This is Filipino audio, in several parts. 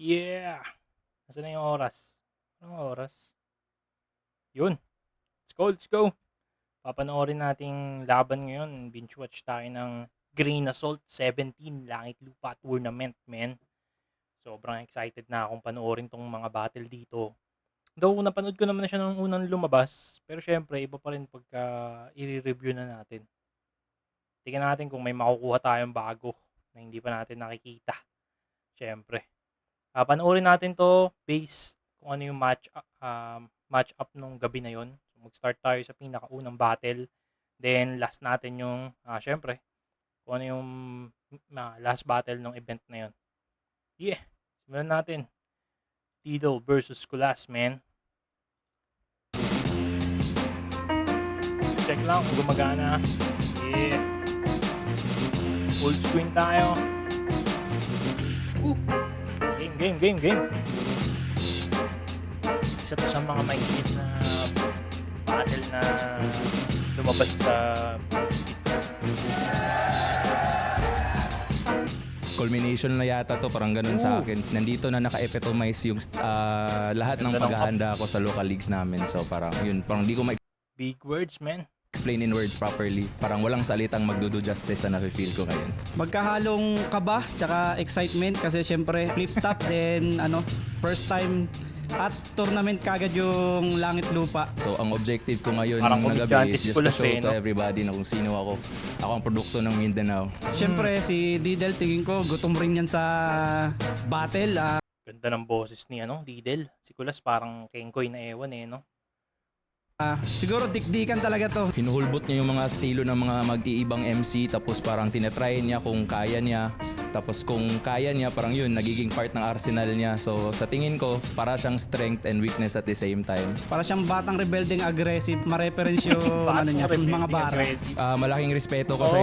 Yeah! Nasaan na yung oras? Anong oras? Yun. Let's go, let's go. Papanoorin nating laban ngayon. Binge watch tayo ng Green Assault 17 Langit Lupa Tournament, men. Sobrang excited na akong panoorin tong mga battle dito. Though napanood ko naman na siya nung unang lumabas, pero syempre iba pa rin pagka i-review na natin. Tingnan natin kung may makukuha tayong bago na hindi pa natin nakikita. Syempre. Panoorin natin 'to base kung ano yung match up nung gabi na yon. So, mag-start tayo sa pinakaunang battle. Then last natin yung syempre kung ano yung last battle ng event na yon. Yeah, simulan natin. Tidal versus Kulas, man. Check lang kung gumagana. Yeah. Full screen tayo. Game. Isa to sa mga mainit na battle na lumabas sa culmination na yata to, parang ganun sa akin. Nandito na naka-epitomize yung lahat ng paghahanda ko sa local leagues namin. So parang yun, parang di ko big words, man. explain in words properly. Parang walang salitang magdudo justice na nafe-feel ko ngayon. Magkahalong kaba tsaka excitement kasi syempre flip top then first time at tournament kagad yung Langit Lupa. So ang objective ko ngayon Parang na gabi is just to Kulas show to no? everybody na kung sino ako. Ako ang produkto ng Mindanao. Syempre si Didel tingin ko gutom rin yan sa battle. Ganda ng boses ni Didel. Si Kulas parang Kengkoy na ewan no? Siguro dikdikan talaga to. Hinuhulbot niya yung mga estilo ng mga mag-iibang MC, tapos parang tinetry niya kung kaya niya. Tapos kung kaya niya, parang yun, nagiging part ng arsenal niya. So sa tingin ko, para siyang strength and weakness at the same time. Para siyang batang rebelding aggressive, ma-reference yung niya, mga bara. Malaking respeto ko Oo,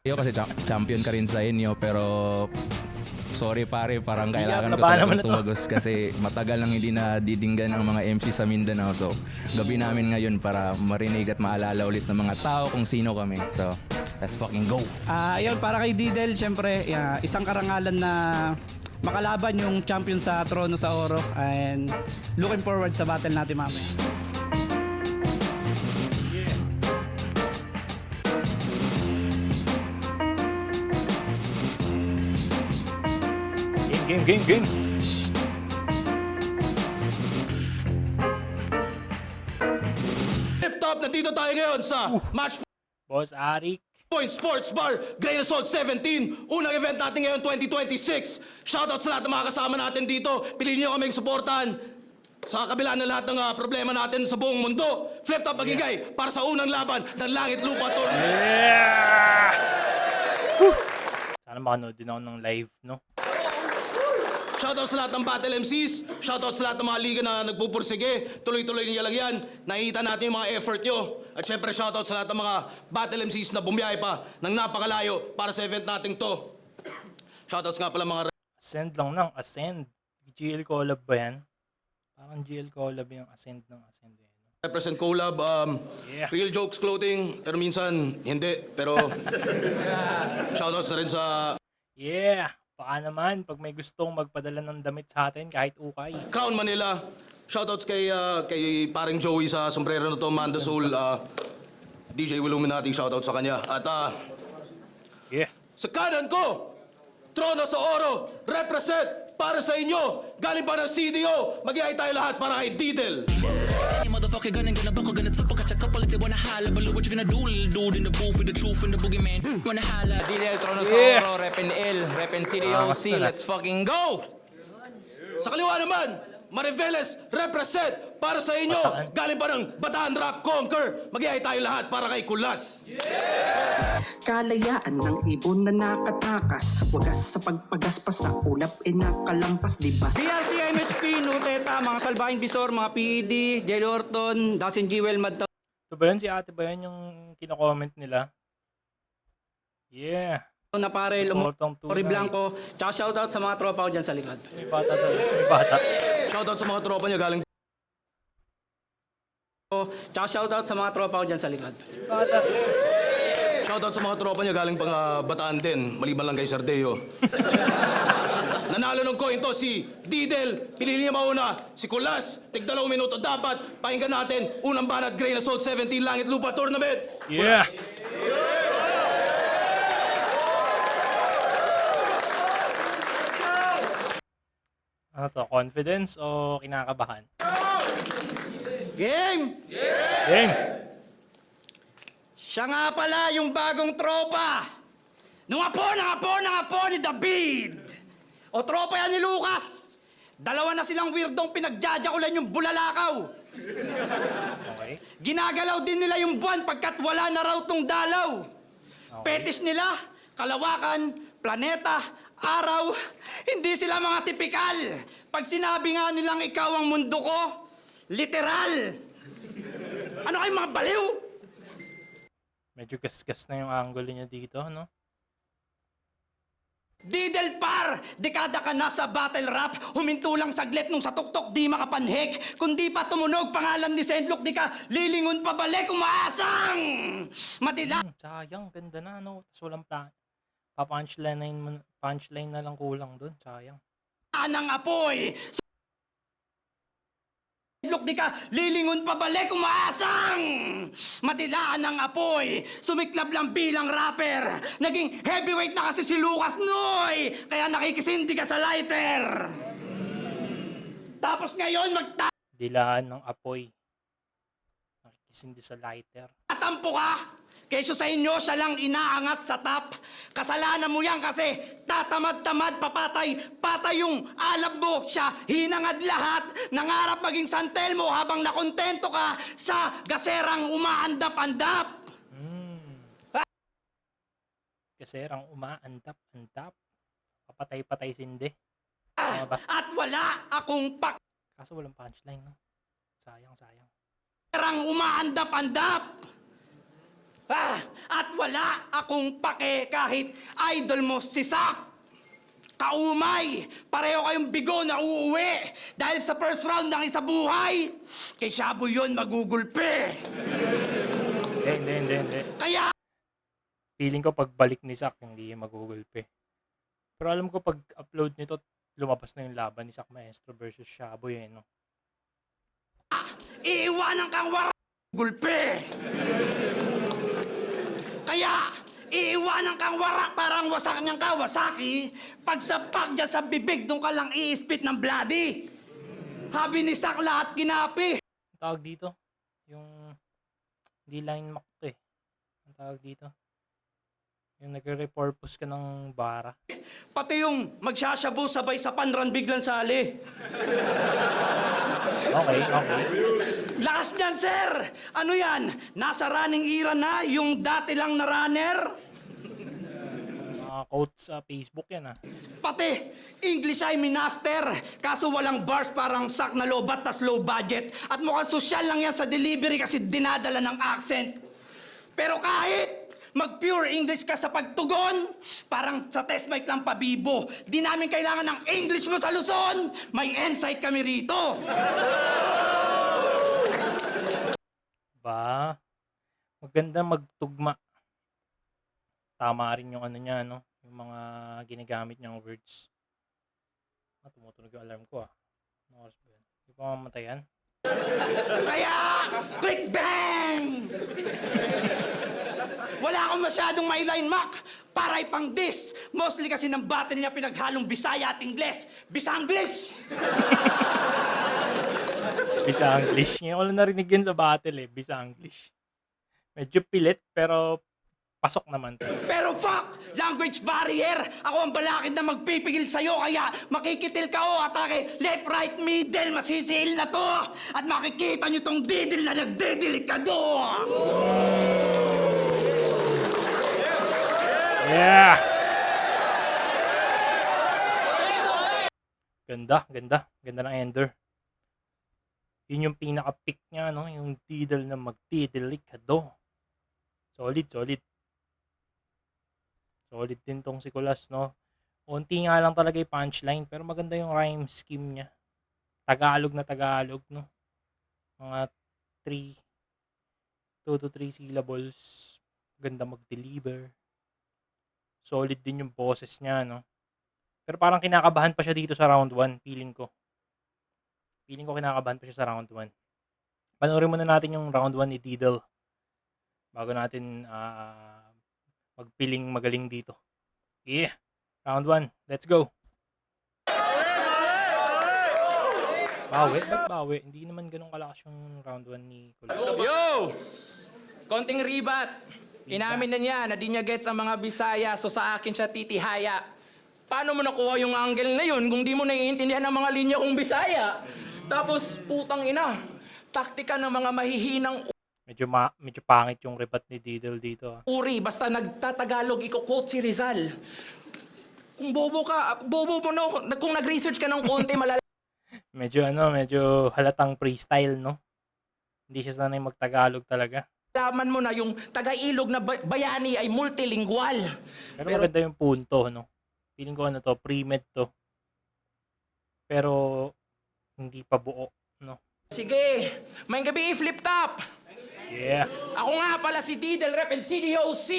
iyo kasi champion ka rin sa inyo, pero sorry pare, parang kailangan ko labanan mo talagang tumagos kasi matagal nang hindi na didinggan ang mga MC sa Mindanao. So gabi namin ngayon para marinig at maalala ulit ng mga tao kung sino kami. So let's fucking go. Ayun, para kay Didel, syempre isang karangalan na makalaban yung champion sa Trono sa Oro, and looking forward sa battle natin mamaya. Game. Tip top, nandito tayo ngayon sa Match Boss Arik. Point Sports Bar, Grain Assault 17. Unang event natin ngayon 2026. Shoutout sa lahat ng mga kasama natin dito. Piliin niyo kaming suportahan. Sa kabila ng lahat ng problema natin sa buong mundo. Flip top magigay para sa unang laban ng Langit Lupa Tournament. Yeah! Sana makanood din ako ng live, no? Shoutout sa lahat ng battle MCs. Shoutout sa lahat ng mga liga na nagpupursige. Tuloy-tuloy niyo lang yan. Nakikita natin yung mga effort nyo. At syempre shoutout sa lahat ng mga battle MCs na bumiyahe pa ng napakalayo para sa event nating to. Shoutouts nga pala mga... Ascend lang ng Ascend. GL collab ba yan? Parang GL collab yung Ascend ng Ascend. Represent collab, Yeah. Real Jokes Clothing, pero minsan hindi. Pero shoutouts na rin sa... Yeah! Baka naman, pag may gustong magpadala ng damit sa atin, kahit ukay. Crown Manila. Shoutouts kay paring Joey sa sombrero na to, Manda Soul. DJ Will Illuminati, shoutout sa kanya. At Yeah. sa kanan ko, Trono sa Oro, represent para sa inyo. Galing pa ng CDO, mag-iay tayo lahat para kay Didel. Motherfucker gonna buckle, gonna tuck a couple if they wanna holla. But look what you gonna do, little dude in the booth with the truth and the boogeyman. Wanna holla. Didel, Trono Yeah. Soro, Repen L, Repen CDOC, let's fucking go! Sa kaliwa naman, Mariveles, represent para sa inyo. Galing pa ng Bataan Rap Conquer. Mag-iay tayo lahat para kay Kulas. Kalayaan ng ibon na nakatakas, wagas sa pagpagaspas sa ulap nakalampas, diba? DRC, MHP, Nuteta, mga Salbahing Bisor, mga PED, Jelly Orton, Dasin Jewel, Mad So ba yun? Si ate ba yun yung kino-comment nila? Yeah. na Parel, Ortong Tori tunay. Blanco, tsaka shoutout sa mga tropa ko dyan sa likod. May bata. Shoutout sa mga tropa niya galing... Tsaka shoutout sa mga tropa ko dyan sa likod. Bata. Shoutout sa mga tropa niya galing pang Bataan din, maliban lang kay Sardeo. Nanalo ng coin to si Didel. Pinili niya mauna. Si Kulas, tig 2 minuto dapat. Pakinggan natin. Unang banat, Grain of Salt 17 Langit Lupa Tournament. Yeah! Ano to? Confidence o kinakabahan? Game! Game! Siya nga pala yung bagong tropa. Nung apo ni David. O tropa yan ni Lucas. Dalawa na silang weirdong pinagjajakulan yung bulalakaw. Okay. Ginagalaw din nila yung buwan pagkat wala na raw tong dalaw. Petis nila, kalawakan, planeta, araw. Hindi sila mga tipikal. Pag sinabi nga nilang ikaw ang mundo ko, literal. Ano kayong mga baliw? Medyo gasgas na yung angle niya dito, no? Didel par! Dekada ka na sa battle rap, huminto lang saglit nung sa tuktok di makapanhik. Kundi pa tumunog pangalan ni Sendlok, di ka lilingon pabalik, umaasang! Matila Sayang, ganda na, no? Tapos walang plan. Punchline na lang kulang dun. Sayang. ng apoy. Sendlok, di ka lilingon pabalik, umaasang! Matilaan ng apoy, sumiklab lang bilang rapper. Naging heavyweight na kasi si Lucas Noy, kaya nakikisindi ka sa lighter. Tapos ngayon Dilaan ng apoy. Nakikisindi sa lighter. magtatampo ka. Kesyo sa inyo, siya lang inaangat sa top. Kasalanan mo yan kasi tatamad-tamad, patay yung alab mo. Siya hinangad lahat, nangarap maging santel mo habang nakontento ka sa gaserang umaandap-andap. Kaserang umaandap-andap. Papatay-patay sindi. Tama ba? At wala akong Kaso walang punchline, no? Sayang. pakerang umaandap-andap. At wala akong pake kahit idol mo si Sak. Kaumay, pareho kayong bigo na uuwi dahil sa first round ng isa buhay. Kay Shabu yun magugulpe. Hindi. Kaya Feeling ko pagbalik ni Zack, hindi magugulpe. Pero alam ko pag upload nito, lumabas na yung laban ni Zack Maestro versus Shaboy, eh, no? iiwanan kang gulpe. Kaya iiwanan kang wara parang wasak niyang Kawasaki. Pag sapak dyan sa bibig, doon ka lang iispit ng bloody. Habi ni Sak lahat kinapi. Ang tawag dito, yung di line mock to, eh. Ang tawag dito, yung nagre-repurpose ka ng bara. Pati yung magsasyabu sabay sa panran biglang sali. Okay. Lakas niyan, sir! Ano yan? Nasa running era na yung dati lang na runner? Mga quotes sa Facebook yan, ah. Pati, English ay minaster. Kaso walang bars parang sak na lobat tas low budget. At mukhang social lang yan sa delivery kasi dinadala ng accent. Pero kahit mag-pure English ka sa pagtugon, parang sa test mic lang pabibo. Di namin kailangan ng English mo sa Luzon. May insight kami rito. Ba, maganda magtugma. Tama rin yung ano niya, no? Yung mga ginagamit niyang words. Tumutunog yung alarm ko, ah. Ano oras ba yan? Hindi pa mamatay yan? Kaya, click bang! Wala akong masyadong mailine Mac para ipang dis. Mostly kasi ng battle niya pinaghalong Bisaya at Ingles. Bisanglish! Bisa English. Ngayon ko lang narinig yun sa battle, eh. Bisa English. Medyo pilit, pero pasok naman. Pero fuck! Language barrier! Ako ang balakid na magpipigil sa'yo, kaya makikitil ka o atake left, right, middle, masisiil na to! At makikita nyo tong didil na nagdidelikado! Yeah! Ganda ng ender. Yun yung pinaka-pick niya, no? Yung didel na magdidelikado. Solid. Solid din tong si Kulas, no? Unti nga lang talaga yung punchline, pero maganda yung rhyme scheme niya. Tagalog, no? Mga 2 to 3 syllables. Ganda mag-deliver. Solid din yung boses niya, no? Pero parang kinakabahan pa siya dito sa round 1, feeling ko. Feeling ko kinakabahan pa siya sa round 1. Panoorin muna natin yung round 1 ni Diddle bago natin magpiling magaling dito. Yeah, round 1, let's go. Bawi? Ba't bawi? Hindi naman ganun kalakas yung round 1 ni Kulas. Yo! Konting ribat. Inamin na niya na di niya gets ang mga Bisaya, so sa akin siya titihaya. Paano mo nakuha yung angle na yun kung di mo naiintindihan ang mga linya kong Bisaya? Tapos, putang ina, taktika ng mga mahihinang Medyo pangit yung rebat ni Diddle dito. uri, basta nagtatagalog, iko-quote si Rizal. Kung bobo ka, bobo mo no, kung nag-research ka ng konti, Medyo halatang freestyle, no? Hindi siya sanay magtagalog talaga. malalaman mo na yung taga-ilog na bayani ay multilingual. Pero maganda yung punto, no? Feeling ko ano to, pre-med to. Pero hindi pa buo, no? Sige, may gabi i-flip top. Yeah. Ako nga pala si Diddle, rep and CDOC.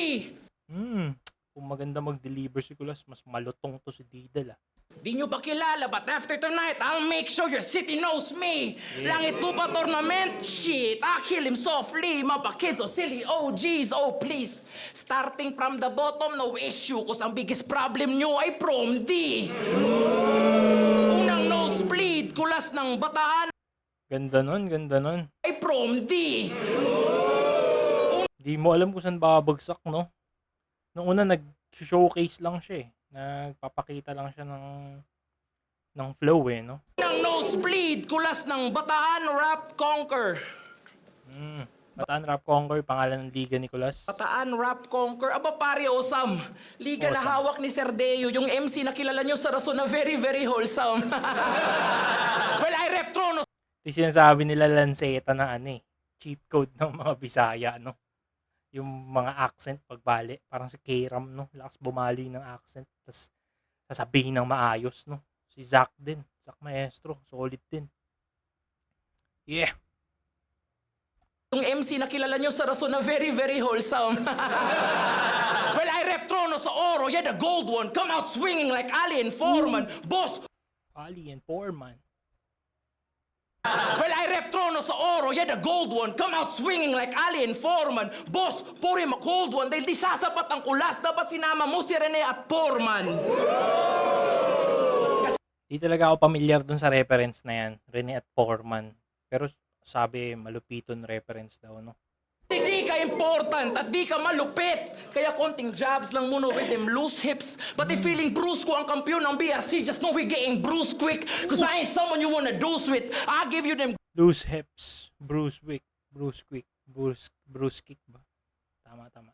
Kung maganda mag-deliver si Kulas, mas malutong to si Diddle, ah. Di nyo ba kilala, but after tonight, I'll make sure your city knows me. Langit lupa tournament, shit, I kill him softly. Mapa kids, oh silly, oh geez, oh please. Starting from the bottom, no issue, cause ang biggest problem nyo ay prom D. Unang nosebleed, Kulas ng Bataan Ganda nun. ay prom D. Di mo alam kung saan babagsak, no? Nung una, nag-showcase lang siya, eh. Nagpapakita lang siya ng flow, eh, no? Unang nosebleed, Kulas ng Bataan Rap Conquer. Bataan Rap Conquer, pangalan ng liga ni Kulas. Bataan Rap Conquer. Aba pare, awesome. Liga na Awesome. hawak ni Sir Deo, yung MC na kilala nyo sa rason na very, very wholesome. Well, I rep Trono. Di sinasabi nila lanseta na cheat code ng mga Bisaya, no? Yung mga accent pagbali, parang si K-Ram, no? Lakas bumali ng accent, tas sasabihin ng maayos, no? Si Zack din, Zack Maestro, solid din. Yeah. Yung MC na kilala nyo sa rason na very, very wholesome. Well, I rep Trono sa Oro, yeah, the gold one. Come out swinging like Ali and Foreman. Boss, Ali and Foreman. well, I rep Trono sa Oro, yeah, the gold one. Come out swinging like Ali and Foreman. Boss, pour him a cold one. Dahil di sasapat ang Kulas, dapat sinama mo si Rene at Foreman. Di talaga ako pamilyar dun sa reference na yan, Rene at Foreman. Pero sabi, malupiton reference daw, no? Di ka important at di ka malupit. Kaya konting jabs lang muna with them loose hips. Pati feeling bruise ko ang kampiyon ng BRC. Just know we getting bruised quick. Cause I ain't someone you wanna dose with. I give you them Loose hips, Bruce quick, Bruce kick ba? Tama.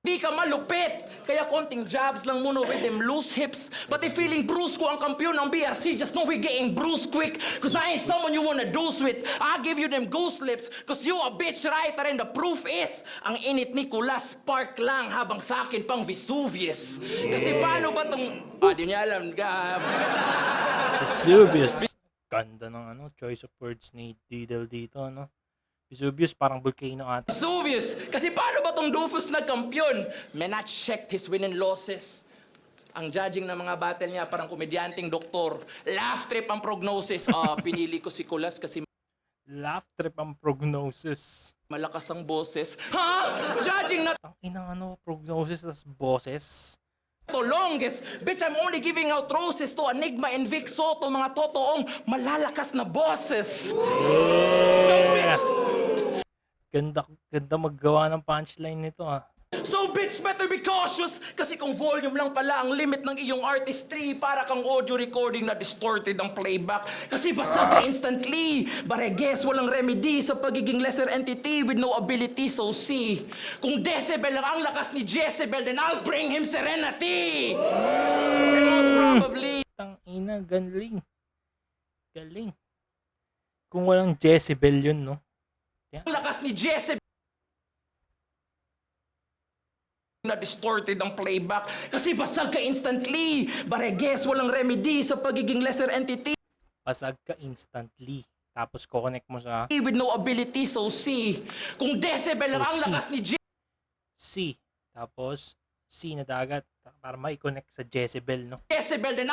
di ka malupit. Kaya konting jabs lang muna with them loose hips. Pati feeling bruise ko ang kampiyon ng BRC. Just know we getting bruised quick. Cause I ain't someone you wanna dose with. I give you them goose lips. Cause you a bitch writer and the proof is ang init ni Kulas spark lang habang sa akin pang Vesuvius. Kasi paano ba tong... di niya alam. Vesuvius. Ganda ng choice of words ni Diddle dito, no? Vesuvius, parang volcano ata. Vesuvius! Kasi paano ba tong Dufus nagkampiyon? Man, I checked his win and losses. Ang judging ng mga battle niya, parang komedyanteng doktor. Laugh trip ang prognosis. Pinili ko si Kulas kasi Laugh trip ang prognosis. malakas ang boses. Ha? Judging na Ang inang prognosis tas boses. to longest. Bitch, I'm only giving out roses to Enigma and Vic Soto, mga totoong malalakas na bosses. So, bitch, Ganda maggawa ng punchline nito, ah. So bitch, better be cautious. Kasi kung volume lang pala ang limit ng iyong artistry, para kang audio recording na distorted ang playback. Kasi basag ka instantly. But I guess walang remedy sa pagiging lesser entity with no ability, so see. Kung decibel lang ang lakas ni Jezebel, then I'll bring him serenity. And most probably, Tang ina, galing. Kung walang Jezebel yun, no? ang lakas ni Jezebel na distorted ang playback. Kasi basag ka instantly. But I guess walang remedy sa pagiging lesser entity Pasag ka instantly. Tapos connect mo sa with no ability, so see. Kung decibel lang So ang see. lakas ni C. Tapos C na dagat. Para mai-connect sa Jezebel, no? Jezebel, then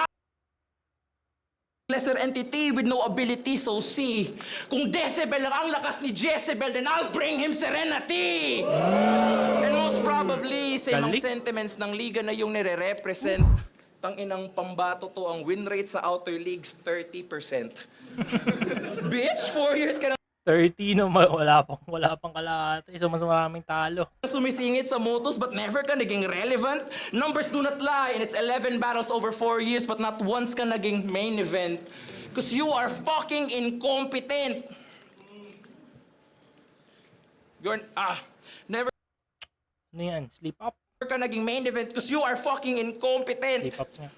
lesser entity with no ability, so see. Kung Decibel lang ang lakas ni Jezebel, then I'll bring him serenity! And most probably, same ang Galing. sentiments ng liga na yung nire-represent. Tanginang pambato to, ang win rate sa outer leagues, 30%. Bitch, 4 years ka na 30, no? Wala pang kalahati. So, mas maraming talo. sumisingit sa motos but never ka naging relevant. Numbers do not lie and it's 11 battles over 4 years but not once ka naging main event. Because you are fucking incompetent. You're, never Ano yan? Sleep up? ka naging main event because you are fucking incompetent. Sleep ups nga.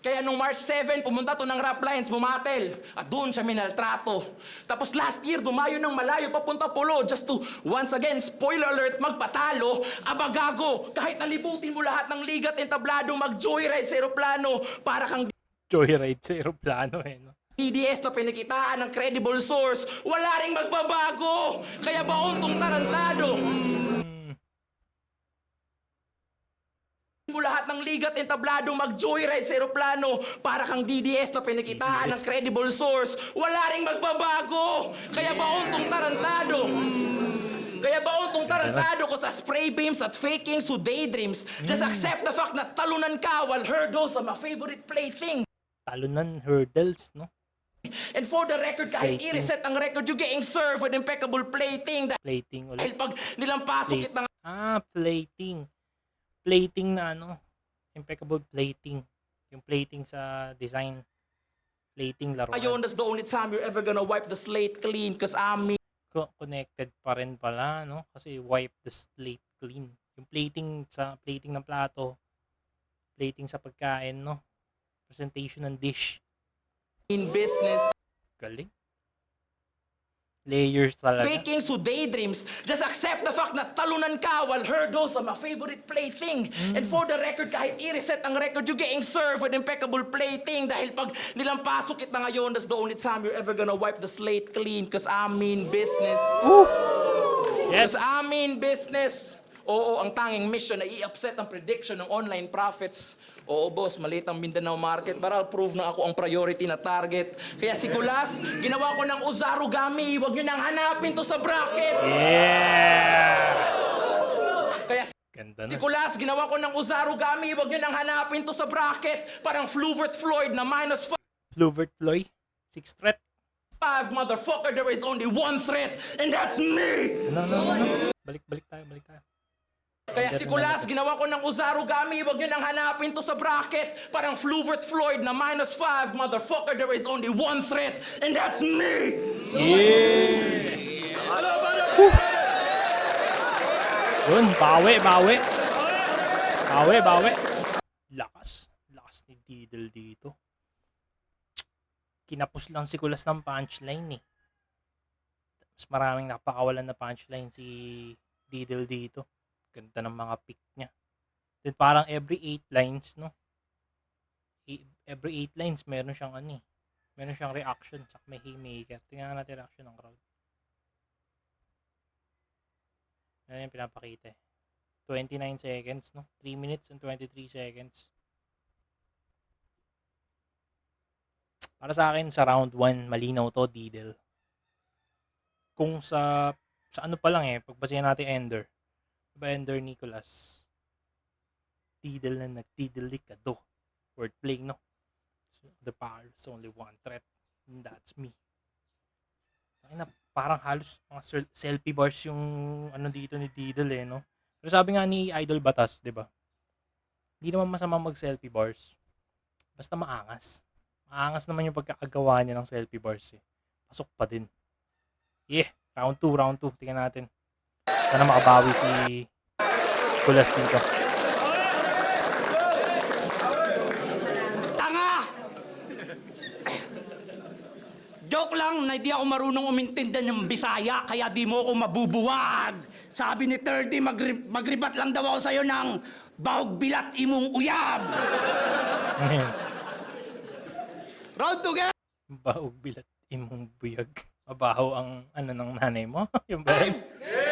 Kaya nung March 7, pumunta to ng Rap Lines, bumatel. At doon siya minaltrato. Tapos last year, dumayo ng malayo, papunta Pulo, just to, once again, spoiler alert, magpatalo. Abagago, kahit nalibutin mo lahat ng ligat entablado, mag-joyride sa eroplano, para kang Joyride sa aeroplano, eh, no? DDS na pinikitaan ng credible source, wala ring magbabago. Kaya baon tong tarantado. Mo lahat ng ligat entablado, mag-joyride sa eroplano, para kang DDS na pinikitaan ng credible source, wala ring magbabago. Kaya baon tong tarantado. Kaya baon tong tarantado ko sa spray beams at fakings who daydreams. Just accept the fact na talunan ka while hurdles are my favorite plaything. Talunan hurdles, no? And for the record, kahit Plating. i-reset ang record, you getting served with impeccable plating. Plating Dahil ulit. pag nilampasok Plate. kita Plating. Plating na ano? Impeccable plating. Yung plating sa design. Plating laruan. ngayon, that's the only time you're ever gonna wipe the slate clean. Cause I mean, Connected pa rin pala, no? Kasi wipe the slate clean. Yung plating ng plato, plating sa pagkain, no? Presentation ng dish. in business, Galing. Layers talaga. fakings who daydreams, just accept the fact na talunan ka while hurdles are my favorite plaything. And for the record, kahit i-reset ang record, you getting served with impeccable plating. Dahil pag nilampasok kita ngayon, that's the only time you're ever gonna wipe the slate clean. Cause I mean business. Yes. Cause I mean business. Oo, ang tanging mission na i-upset ang prediction ng online profits. Oo, boss, maliit ang Mindanao market, but I'll prove na ako ang priority na target. Kaya si Kulas, ginawa ko ng Uzarugami, huwag nyo nang hanapin to sa bracket. Yeah! Kaya Ganda si na. Kulas, ginawa ko ng Uzarugami, huwag nyo nang hanapin to sa bracket. Parang Fluvert Floyd na -5, Fluvert Floy. 6 threat. motherfucker, there is only one threat, and that's me! No. Balik tayo. Kaya si Kulas, ginawa ko ng Uzarugami, huwag nyo nang hanapin to sa bracket. Parang Fluvert Floyd na -5, motherfucker, there is only one threat, and that's me! Yun, bawi. Lakas ni Diddle dito. Kinapos lang si Kulas ng punchline eh. Mas maraming napakawalan na punchline si Diddle dito. Ganda ng mga pick niya. Then parang every 8 lines, no? Every 8 lines, meron siyang ano eh. Meron siyang reaction, saka may haymaker. Tingnan natin reaction ng crowd. Ano yung pinapakita eh. 29 seconds, no? 3 minutes and 23 seconds. Para sa akin, sa round 1, malinaw to, Diddle. Kung sa ano pa lang eh, pagbasayan natin Ender. Diba Ender Nicolas? Diddle na nagdidelikado. Wordplay, no? So, the power is only one threat. And that's me. Na, parang halos mga selfie bars yung ano dito ni Diddle eh, no? Pero sabi nga ni Idol Batas, di ba? Hindi naman masama mag-selfie bars. Basta maangas. Maangas naman yung pagkakagawa niya ng selfie bars eh. Pasok pa din. Yeah, round 2. Tingnan natin. Sana makabawi si Kulas dito. Tanga! Joke lang na di ako marunong umintindihan ng Bisaya, kaya di mo ako mabubuwag. Sabi ni 30, magribat lang daw ako sa'yo ng bahog bilat imong uyab. Round 2 game! Baog bilat imong buyag. Mabaho ang ano ng nanay mo. Yung ba?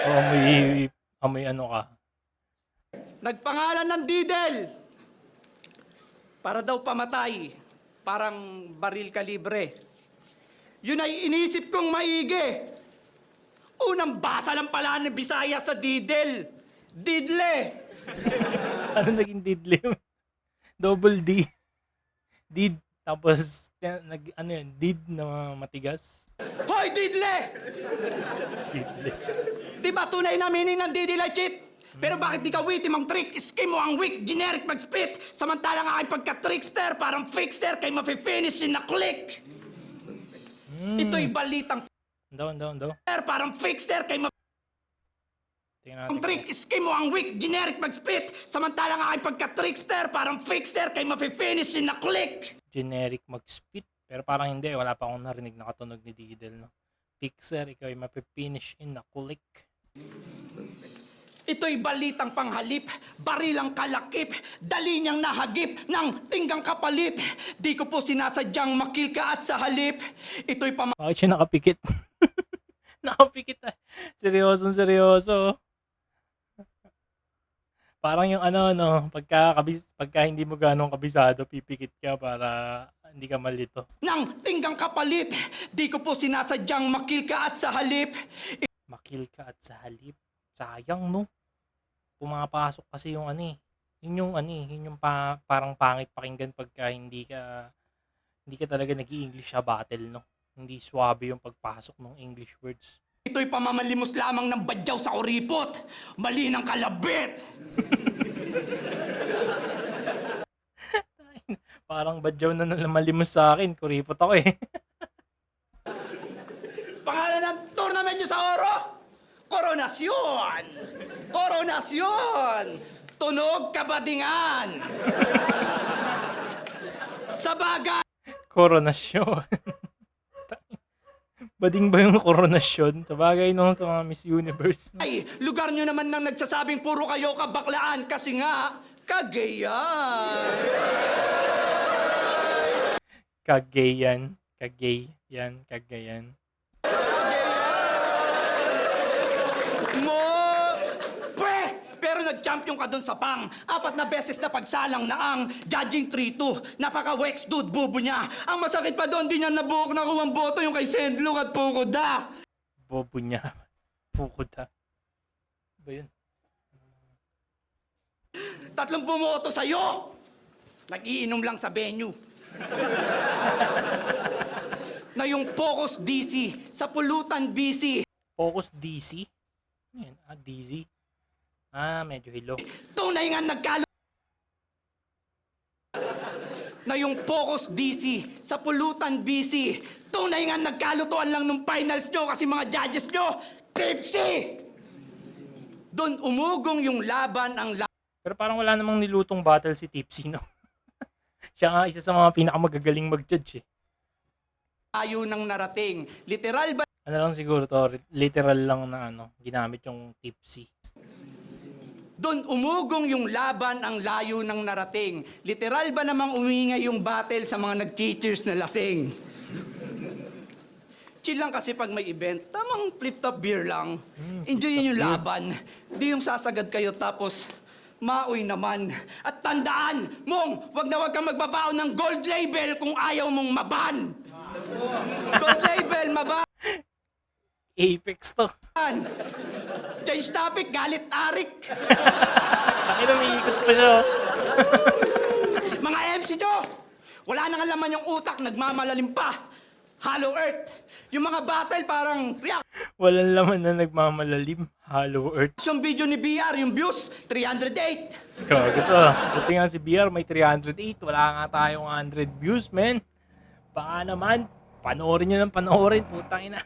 O amoy ano ka. Nagpangalan ng Diddle. para daw pamatay, parang baril kalibre. Yun ay inisip kong maigi. Unang basa lang pala ng Bisaya sa Didel. Didle! Ano naging didlim? Double D. Did. Tapos, ano yun? Did na matigas. Hoy, Didle! Didli. Di ba tunay na meaning ng Didil ay cheat? Pero bakit di ka witty mang trick? Scheme mo ang weak, generic mag-spit. Samantalang aking pagka-trickster, parang fixer, kay mafe-finish in a click. Ito'y balitang Daw. parang fixer, kay Tingnan ang natin. trick, scheme mo ang weak, generic mag-spit. Samantalang aking pagka-trickster, parang fixer, kay mafe-finish in a click. Generic mag-spit. Pero parang hindi. Wala pa akong narinig na katunog ni Didel, no? Fixer, ikaw ay mapipinish in a click. Ito'y balitang panghalip, barilang kalakip, dali niyang nahagip ng tinggang kapalit. Di ko po sinasadyang makil ka at sa halip. Ito'y Bakit siya nakapikit? Nakapikit ah. Seryoso. Parang yung ano, no, pagka hindi mo ganong kabisado, pipikit ka para hindi ka malito. ng tinggang kapalit. Di ko po sinasadyang makil ka at sa halip. Makil ka at sa halip. Sayang, no? Pumapasok kasi yung ano eh. Yun yung parang pangit pakinggan pagka hindi ka talaga nag-i-English sa battle, no? Hindi swabe yung pagpasok ng English words. Ito'y pamamalimos lamang ng badyaw sa kuripot. Mali ng kalabit. Parang badyaw na malimos sa akin. Kuripot ako eh. Pangalan ng tournament niyo sa Oro? Koronasyon! Koronasyon! Tunog kabadingan! Sa bagay, Koronasyon. Bading ba yung koronasyon? Sa bagay nung sa mga Miss Universe. lugar niyo naman nang nagsasabing puro kayo kabaklaan kasi nga, Cagayan. Cagayan. Mo! Pre! Pero nag-champion ka dun sa pang. 4 na beses na pagsalang na ang judging 3-2. Napaka-wex dude, bubo niya. Ang masakit pa doon, di niya nabuhok na kuwang boto yung kay Sendlong at Pukoda. Bobo niya. Pukoda. Ba yun? 3 bumoto sa'yo! Nag-iinom lang sa venue. Na yung Focus DC, sa Pulutan BC. Focus DC? Ano yan? DZ? Medyo hilo. Tunay nga nagkalo... Na yung Focus DC, sa Pulutan BC. Tunay nga nagkalutuan lang nung finals nyo kasi mga judges nyo, tipsy! Doon umugong yung laban ang Pero parang wala namang nilutong battle si Tipsy, no? Siya nga isa sa mga pinakamagagaling mag-judge eh. layo ng narating. Literal ba Ano lang siguro to, literal lang na ginamit yung Tipsy. doon umugong yung laban ang layo ng narating. Literal ba namang umingay yung battle sa mga nag-cheaters na lasing? Chill lang kasi pag may event, tamang flip-top beer lang. Enjoyin yung laban. Di yung sasagad kayo tapos maoy naman. At tandaan mong wag na wag kang magbabaon ng gold label kung ayaw mong maban. Gold label, maban. Apex to. Change topic, galit Arik. Bakit umiikot pa siya? Mga MC nyo, wala nang alaman yung utak, nagmamalalim pa. Hollow Earth. Yung mga battle parang Walang laman na nagmamalalim. Hollow Earth. reaction video ni BR, yung views, 308. Gago to. Buti nga si BR may 308. Wala nga tayong 100 views, men. Baka naman, panoorin nyo ng panoorin. Putang ina.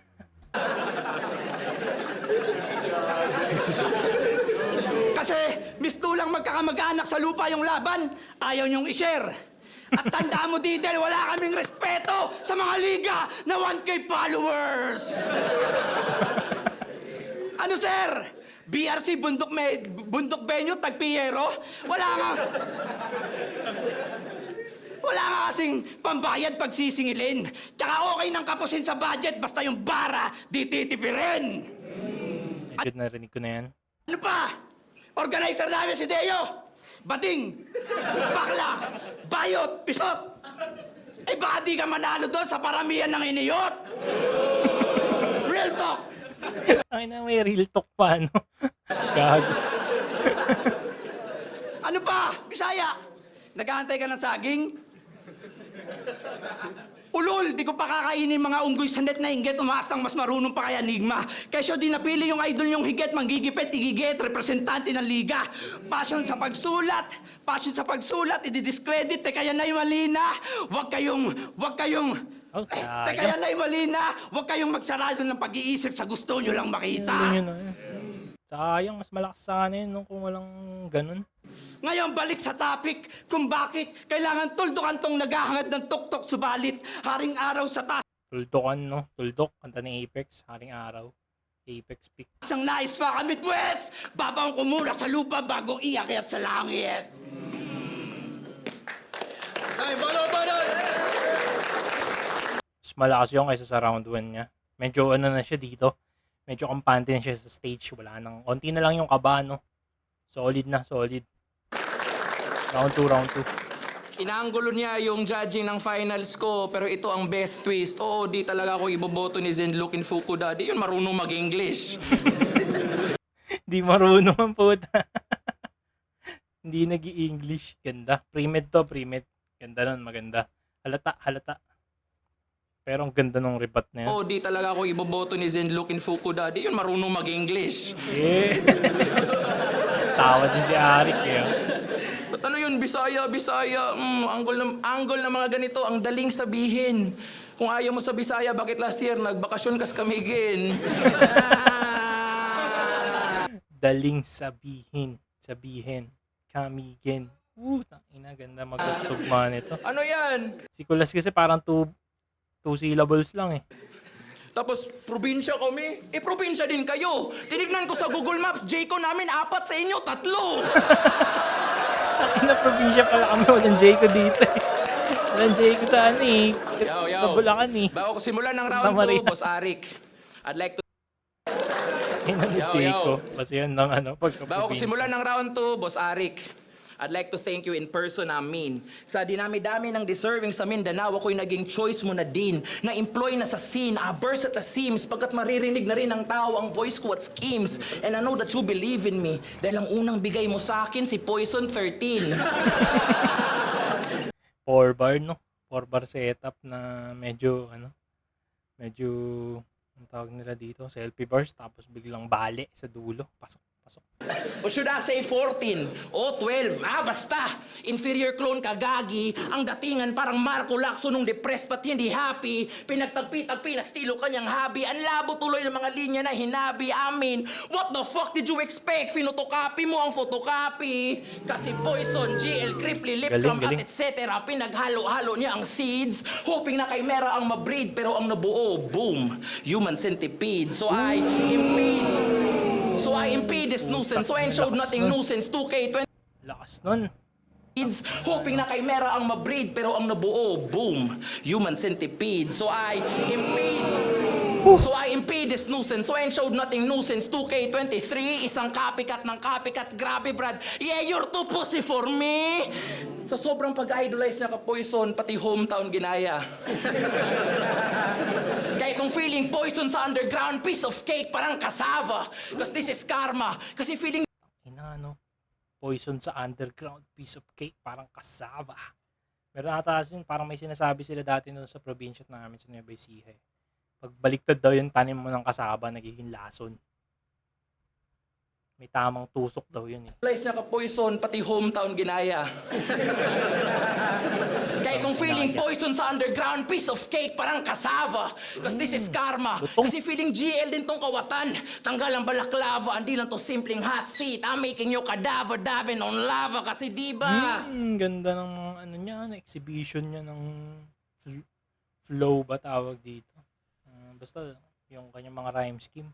Kasi mistulang magkakamag-anak sa lupa yung laban, ayaw niyong i-share. At tandaan mo, Didel, wala kaming respeto sa mga liga na 1K followers. Ano, sir? BRC, Bundok Benyo, Tagpiero? Wala nga kasing pambayad pag sisingilin. Tsaka okay nang kapusin sa budget, basta yung bara, di titipirin. Medyo narinig ko na yan. Ano pa? Organizer namin si Deo. Bading, bakla, bayan. Hayot! Pisot! Eh baka di ka manalo doon sa paramihan ng iniyot! Real talk! Ay na, may real talk pa, no? Gago. Ano pa? Bisaya! Nag-aantay ka ng saging? Ulol, di ko pa kakainin mga unggoy sa net na inggit, umaasang mas marunong pa kaya Enigma. Kesyo di napili yung idol yung higit, manggigipit, igigit, representante ng liga. Passion sa pagsulat, ididiscredit, kaya na yung malina. Huwag kayong, Oh, kaya na yung malina. Huwag kayong magsarado ng pag-iisip sa gusto nyo lang makita. Yun na yun. Sayang, mas malakas sana yun, no, kung walang ganun. Ngayon, balik sa topic kung bakit kailangan tuldukan tong naghahangad ng tuktok subalit haring araw sa taas Tuldokan, no? Tuldok, kanta ni Apex, Haring Araw. Apex Peak. ang nais makamit, Wes! Babaong ko muna sa lupa bago iakyat sa langit. Ay, balon! Mas malakas yun kaysa sa round 1 niya. Medyo ano na siya dito. Medyo kampante na siya sa stage. Wala nang, onti na lang yung kaba, no? Solid na, solid. Round 2. Inaanggulo niya yung judging ng finals ko, pero ito ang best twist. Oo, di talaga ako iboboto ni Zenlook in Fukuda. Di yun marunong mag-English. Di marunong ang puta. Hindi nag-i-English. Ganda. Pre-med to, pre-med. Ganda nun, maganda. Halata. Pero ang ganda nung rebat na yan. Oo, di talaga ako iboboto ni Zenlook in Fukuda. Di yun marunong mag-English. Eh. Tawad din si Arik, eh. Ba't ano yun? Bisaya. Anggol na mga ganito, ang daling sabihin. Kung ayaw mo sa Bisaya, bakit last year nagbakasyon kas kamigin? Daling sabihin. Kamigin. Tangina, ganda magtugma nito. Ano yan? Si Kulas kasi parang two syllables lang eh. Tapos, probinsya kami. Eh, probinsya din kayo. Tinignan ko sa Google Maps, Jayco namin, 4 sa inyo, 3. Na probinsya pala kami, walang Jayco dito eh. Walang Jayco sa ano eh. Sa Bulacan eh. Bago ko simulan ng round Santa Maria. 2, Boss Arik, I'd like to... Yun ang Jayco. Kasi yun ng ano, Bago ko pagka-probinsya. simulan ng round 2, Boss Arik, I'd like to thank you in person, Sa dinami-dami ng deserving sa Mindanao, ako'y naging choice mo na din. Na-employ na sa scene, burst at the seams, pagkat maririnig na rin ng tao ang voice ko at schemes. And I know that you believe in me, dahil ang unang bigay mo sa akin, si Poison 13. 4-bar, no? 4-bar setup na medyo, anong tawag nila dito, selfie bars, tapos biglang bale sa dulo. Pasok. O should I say 14 o 12? Basta. Inferior clone kagagi. Ang datingan parang Marco Lacson nung depressed but hindi happy. Pinagtagpi-tagpi na estilo kanyang hobby. Ang labo tuloy ng mga linya na hinabi. What the fuck did you expect? Finotocopy mo ang photocopy. Kasi Poison, GL, Cripply, Lipcam Galing. at etc. Pinaghalo-halo niya ang seeds. Hoping na kay Mera ang mabreed. Pero ang nabuo, boom, human centipede. So I impede this nuisance, so I ain't showed nothing nuisance. 2K20 Lakas nun. kids, hoping na kay Mera ang mabreed, pero ang nabuo, boom, human centipede. So I impede this nuisance, so I ain't showed nothing nuisance. 2K23, isang copycat ng copycat. Grabe, Brad. Yeah, you're too pussy for me. Sa sobrang pag-idolize niya ka Poison, pati hometown ginaya. Kaya kung feeling Poison sa underground, piece of cake parang cassava. Cause this is karma. Kasi feeling Poison sa underground, piece of cake, parang kasava. Meron ata yun, parang may sinasabi sila dati nun sa probinsya namin sa Nueva Ecija. Pag baliktad daw yung tanim mo ng kasaba, nagiging lason. May tamang tusok daw yun eh. idolize niya ka Poison, pati hometown ginaya. Kaya kung feeling Poison sa underground, piece of cake parang cassava. Cause this is karma. Lutong. Kasi feeling GL din tong kawatan. Tanggal ang balaklava, hindi lang to simpleng hot seat. I'm making you cadaver diving on lava. Kasi diba? Ganda ng mga ano niya, exhibition niya ng flow ba tawag dito. Basta yung kanyang mga rhyme scheme.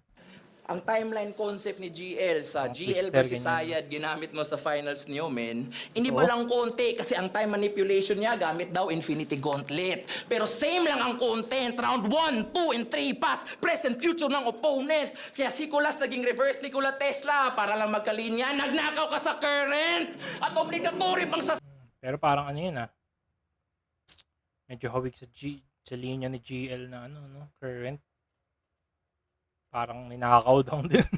Ang timeline concept ni GL sa Ang GL twister, versus ganyan. Sayad, ginamit mo sa finals niyo, men. Hindi ba lang konti? Kasi ang time manipulation niya, gamit daw Infinity Gauntlet. Pero same lang ang content. Round 1, 2, and 3 pass. Present, future ng opponent. Kaya si Kulas naging reverse Nikola Tesla. Para lang magkalinya, nagnakaw ka sa current. At obligatory pang sa Pero parang ano yun Medyo hawig sa linya ni GL na ano, no? Current. Parang may nakaka-down din.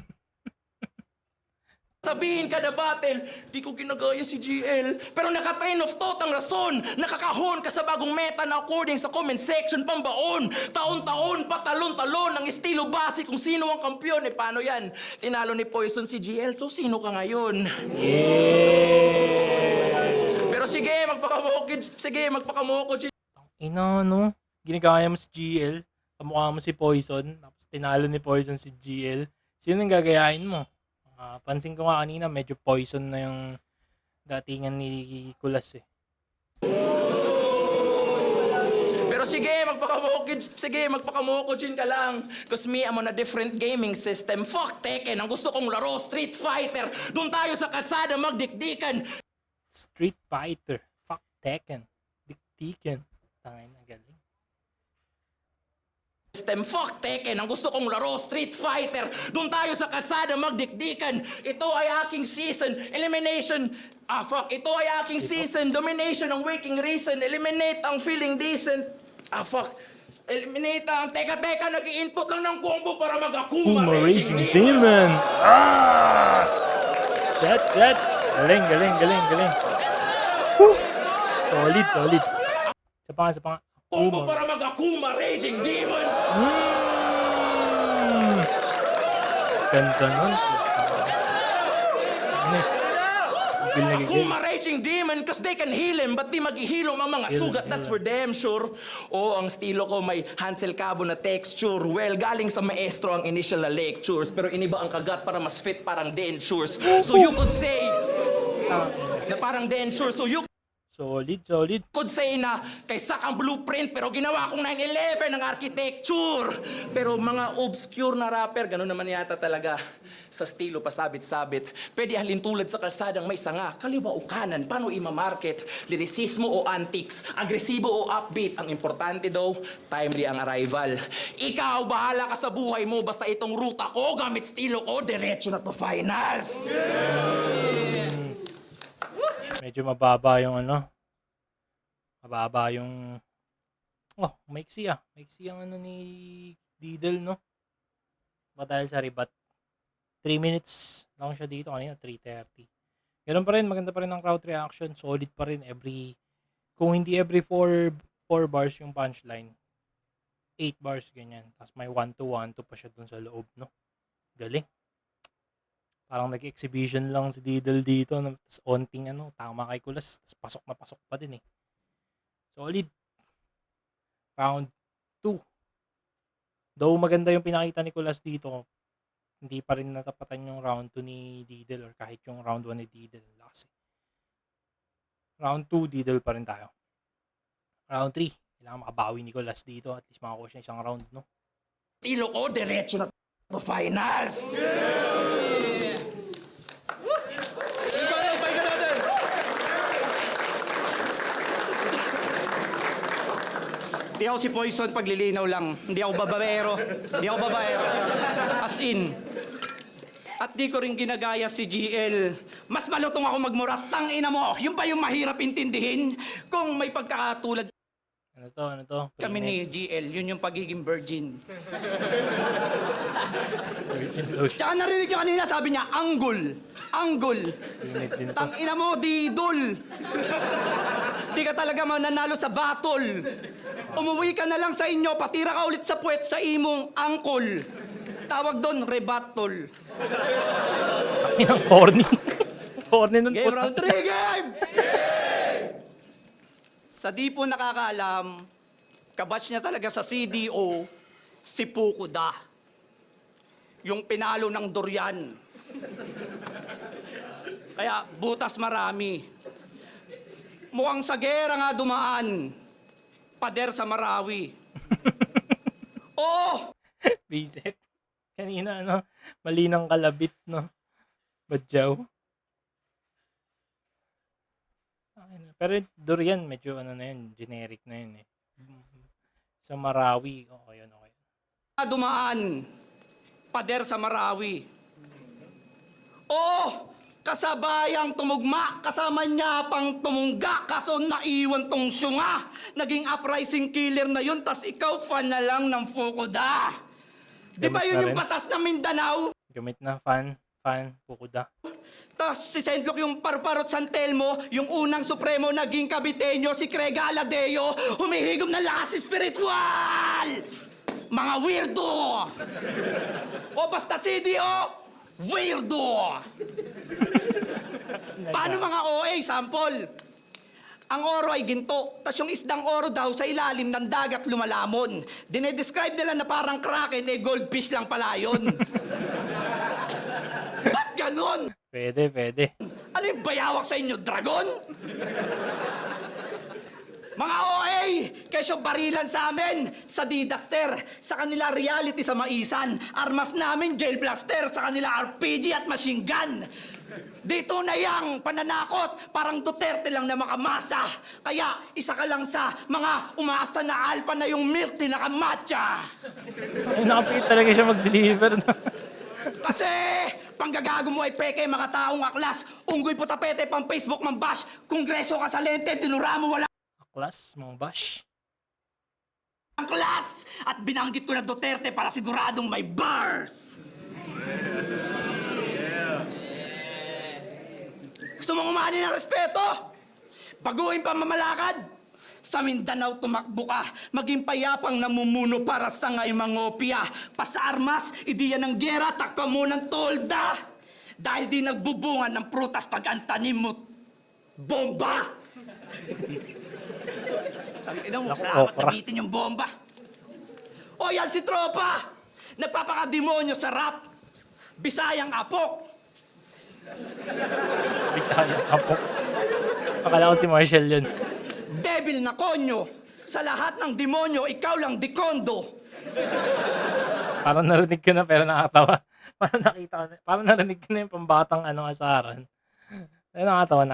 Sabihin ka na battle, di ko ginagaya si GL. Pero naka-train of thought ang rason. Nakakahon ka sa bagong meta na according sa comment section pambaon. Taon-taon, patalon-talon ang estilo base kung sino ang kampyon. Eh paano yan? Tinalo ni Poison si GL, so sino ka ngayon? Pero sige, magpakamoko. Ina, no? Ginagaya mo si GL. Kamukha mo si Poison. Tapos tinalo ni Poison si GL. Sino yung gagayahin mo? Pansin ko nga kanina, medyo Poison na yung datingan ni Kulas eh. Pero sige, magpakamoko Jin ka lang. Cause me, I'm on a different gaming system. Fuck Tekken, ang gusto kong laro, Street Fighter. Doon tayo sa kalsada magdikdikan. Street Fighter. Fuck Tekken. Diktiken. Tangay na, galing. Fuck Tekken, ang gusto kong laro, Street Fighter. Doon tayo sa kalsada magdikdikan. Ito ay aking season. Elimination. Ito ay aking season. Domination ang waking reason. Eliminate ang feeling decent. Eliminate ang... Teka, nag-i-input lang ng combo para mag-Akuma Raging Demon! Ah! That! Galing. Woo! Solid. Sa panga. Combo para mag-Akuma Raging Demon! Ganda nun. Akuma Raging Demon, cause they can heal him, but di maghihilom ang mga sugat, that's for damn sure. Ang estilo ko may Hansel Cabo na texture. Well, galing sa maestro ang initial na lectures, pero iniba ang kagat para mas fit parang dentures. So you could say, na parang dentures, so you Solid. could say na kaysa ang blueprint pero ginawa kong 9/11 ng architecture. Pero mga obscure na rapper, ganun naman yata talaga. Sa estilo pasabit-sabit. Pwede halin tulad sa kalsadang may sanga, kaliwa o kanan, paano imamarket? Lirisismo o antics, agresibo o upbeat. Ang importante daw, timely ang arrival. Ikaw, bahala ka sa buhay mo, basta itong ruta ko, gamit estilo ko, diretso na to finals. Medyo mababa yung ano. Maiksi ang ano ni Diddle, no? Dahil sa rebat. 3 minutes lang siya dito kanina, 3:30. Ganun pa rin, maganda pa rin ang crowd reaction. Solid pa rin kung hindi every 4 bars yung punchline. 8 bars, ganyan. Tapos may 1-2 pa siya dun sa loob, no? Galing. Parang nag-exhibition lang si Diddle dito. Tapos onting tama kay Kulas. Tapos pasok pa din eh. Solid. Round 2. Though maganda yung pinakita ni Kulas dito, hindi pa rin natapatan yung round 2 ni Diddle or kahit yung round 1 ni Diddle. Round 2, Diddle pa rin tayo. Round 3, kailangan makabawi ni Kulas dito. At least makakuha siya isang round, no? Estilo ko, diretso na to finals. Hindi ako si Poison, paglilinaw lang. Hindi ako babaero. As in. At di ko rin ginagaya si GL. Mas malutong ako magmurat. Tangina mo, yun pa yung mahirap intindihin. Kung may pagkakatulad Ano to? kami ni GL, yun yung pagiging virgin. Virgin lotion. Tsaka narinig nyo kanina, sabi niya, anggol. Unit din to. Tangina mo, didol. Di ka talaga mananalo sa battle. Umuwi ka na lang sa inyo, patira ka ulit sa puwet sa imong angkol. Tawag doon, rebattle. Ang corny. Corny nun. Game round 3, game! Sa di po nakakaalam, kabatch niya talaga sa CDO, si Pukuda. Yung pinalo ng durian. Kaya butas marami. Mukhang sa gera nga dumaan. Pader sa Marawi. Oo! Visit. Kanina, malinang kalabit, no? Badyaw. Pero durian, medyo na yun, generic na yun eh. Sa Marawi, okay. Dumaan. Pader sa Marawi. Oo! Kasabayang tumugma, kasama niya pang tumungga, kaso naiwan tong syunga. Naging uprising killer na yun, tas ikaw fan na lang ng Fukuda. Di ba Gamit yun na yung rin. batas ng Mindanao? Gamit na fan, Fukuda. Tas si Sendlok yung Parparot San Telmo, yung unang supremo naging kabitenyo, si Crega Aladeo, humihigom ng lakas spiritual! Mga weirdo! O basta CDO, weirdo! Paano mga OA, sample? Ang oro ay ginto, tas yung isdang oro daw sa ilalim ng dagat lumalamon. Dinedescribe nila na parang kraken, goldfish lang pala yun. Ba't ganon? Pwede. Ano yung bayawak sa inyo, dragon? Mga OA, kesyo barilan sa amin, sa Didas sir, sa kanila reality sa Maisan, armas namin jail blaster, sa kanila RPG at machine gun. Dito na yang pananakot, parang Duterte lang na makamasa. Kaya isa ka lang sa mga umaasta na alpa na yung milk tinakamatcha. Ay, nakapikit talaga siya mag-deliver. No? Kasi panggagago mo ay peke, mga taong aklas, unggoy po tapete, pang Facebook, mang bash, kongreso ka sa lente, tinura mo wala Aklas, mga bash. ang klas! At binanggit ko na Duterte para siguradong may bars! Gusto mong umani ng respeto? Baguhin pa mamalakad? Sa Mindanao tumakbo ka, maging payapang namumuno para sa ngay mangopia. Pasarmas, idiyan ng gera, takpa mo ng tolda. Dahil di nagbubungan ng prutas pag antanim mo, bomba! Tangina mo, Naku, salamat okra. nabitin yung bomba. O yan si Tropa! Nagpapakademonyo sa rap. Bisayang apok. Bisaya kapok. Akala ko si Marshall yun. Devil na konyo. Sa lahat ng demonyo, ikaw lang dikondo. Parang narinig ko na pero nakakatawa. Parang narinig ko na yung pambatang asaran. Ay, nakakatawa.